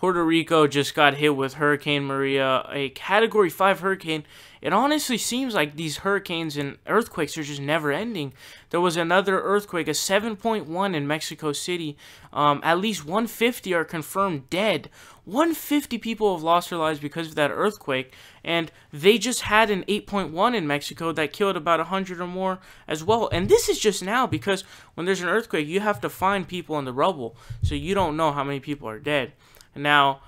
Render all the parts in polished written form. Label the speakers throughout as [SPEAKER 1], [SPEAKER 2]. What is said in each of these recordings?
[SPEAKER 1] Puerto Rico just got hit with Hurricane Maria, a Category 5 hurricane. It honestly seems like these hurricanes and earthquakes are just never ending. There was another earthquake, a 7.1 in Mexico City. At least 150 are confirmed dead. 150 people have lost their lives because of that earthquake. And they just had an 8.1 in Mexico that killed about 100 or more as well. And this is just now, because when there's an earthquake, you have to find people in the rubble. So you don't know how many people are dead. And now,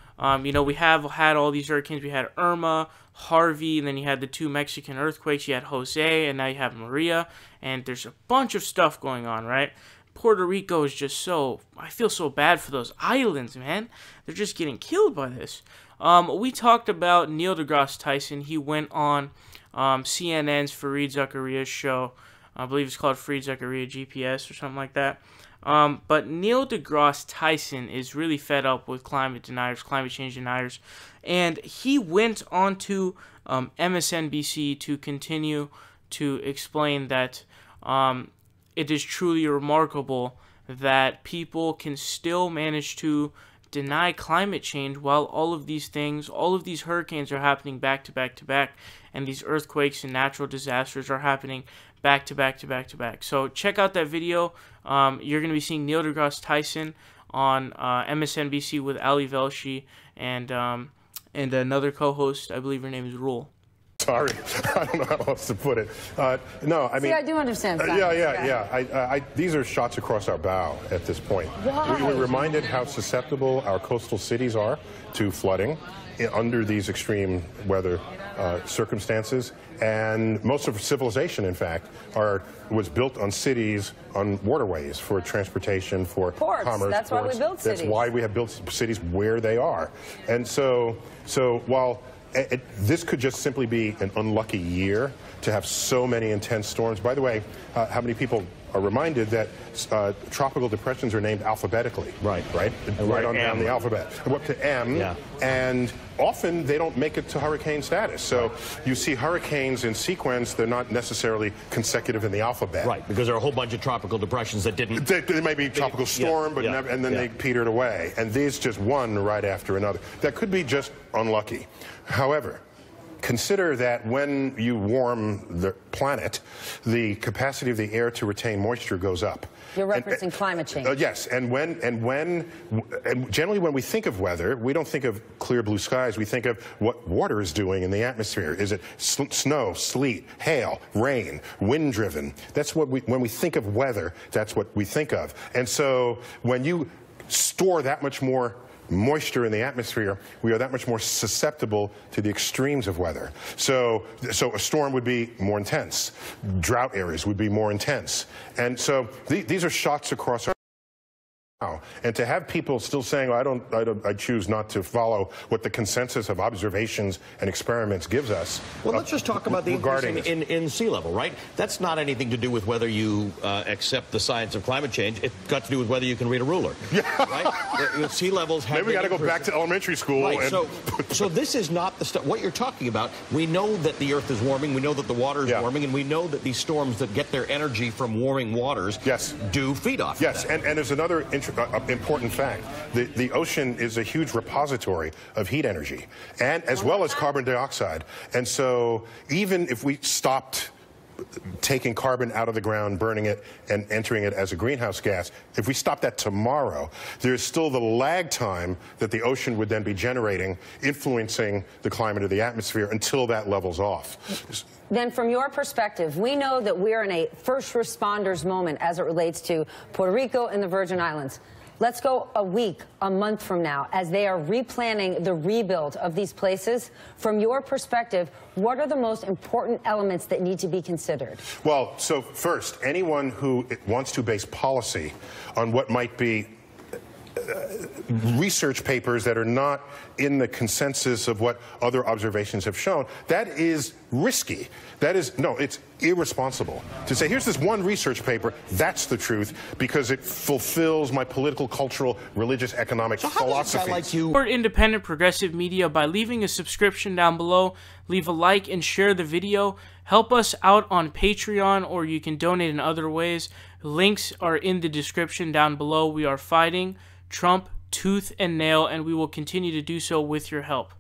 [SPEAKER 1] you know, we have had all these hurricanes. We had Irma, Harvey, and then you had the 2 Mexican earthquakes. You had Jose, and now you have Maria. And there's a bunch of stuff going on, right? Puerto Rico is just so... I feel so bad for those islands, man. They're just getting killed by this. We talked about Neil deGrasse Tyson. He went on CNN's Fareed Zakaria's show. I believe it's called Fareed Zakaria GPS or something like that. But Neil deGrasse Tyson is really fed up with climate deniers, climate change deniers, and he went on to MSNBC to continue to explain that it is truly remarkable that people can still manage to deny climate change while all of these things, all of these hurricanes are happening back to back to back, and these earthquakes and natural disasters are happening back to back to back to back. So check out that video. You're going to be seeing Neil deGrasse Tyson on MSNBC with Ali Velshi and another co-host. I believe her name is Ruhle.
[SPEAKER 2] Sorry, I don't know how else to put it. No, I mean...
[SPEAKER 3] See, I do understand.
[SPEAKER 2] Yeah. These are shots across our bow at this point.
[SPEAKER 3] Why?
[SPEAKER 2] We're reminded how susceptible our coastal cities are to flooding under these extreme weather circumstances. And most of civilization, in fact, was built on cities, on waterways for transportation, for
[SPEAKER 3] ports.
[SPEAKER 2] Commerce.
[SPEAKER 3] That's
[SPEAKER 2] ports.
[SPEAKER 3] Why we built cities.
[SPEAKER 2] That's why we have built cities where they are. And so while this could just simply be an unlucky year to have so many intense storms. By the way, how many people are reminded that tropical depressions are named alphabetically? Right on down the alphabet. Up to M, and often they don't make it to hurricane status. So you see hurricanes in sequence, they're not necessarily consecutive in the alphabet.
[SPEAKER 4] Right, because there are a whole bunch of tropical depressions that didn't...
[SPEAKER 2] They may be tropical storm, but never, and then they petered away. And these just one right after another. That could be just unlucky. However, consider that when you warm the planet, the capacity of the air to retain moisture goes up.
[SPEAKER 3] You're referencing climate change.
[SPEAKER 2] Yes, and generally when we think of weather, we don't think of clear blue skies. We think of what water is doing in the atmosphere. Is it snow, sleet, hail, rain, wind-driven? That's what when we think of weather, that's what we think of. And so when you store that much more moisture in the atmosphere, we are that much more susceptible to the extremes of weather. So a storm would be more intense. Drought areas would be more intense. And so these are shots across our... And to have people still saying, well, I choose not to follow what the consensus of observations and experiments gives us.
[SPEAKER 4] Well, let's just talk about the increase in sea level, right? That's not anything to do with whether you accept the science of climate change. It's got to do with whether you can read a ruler. Yeah. Right? The sea levels have...
[SPEAKER 2] Maybe we got to go back to elementary school.
[SPEAKER 4] Right.
[SPEAKER 2] And
[SPEAKER 4] so this is not the stuff... What you're talking about, we know that the Earth is warming, we know that the water is warming, and we know that these storms that get their energy from warming waters do feed off of that.
[SPEAKER 2] And there's another important fact. The ocean is a huge repository of heat energy, and as well as carbon dioxide. And so even if we stopped taking carbon out of the ground, burning it, and entering it as a greenhouse gas, if we stop that tomorrow, there's still the lag time that the ocean would then be generating, influencing the climate of the atmosphere until that levels off.
[SPEAKER 3] Then from your perspective, we know that we're in a first responders moment as it relates to Puerto Rico and the Virgin Islands. Let's go a week, a month from now, as they are replanning the rebuild of these places. From your perspective, what are the most important elements that need to be considered?
[SPEAKER 2] Well, so first, anyone who wants to base policy on what might be research papers that are not in the consensus of what other observations have shown, that is risky. That is, no, it's irresponsible to say, here's this one research paper, that's the truth, because it fulfills my political, cultural, religious, economic philosophy.
[SPEAKER 1] Support independent progressive media by leaving a subscription down below, leave a like and share the video, help us out on Patreon, or you can donate in other ways. Links are in the description down below. We are fighting Trump tooth and nail, and we will continue to do so with your help.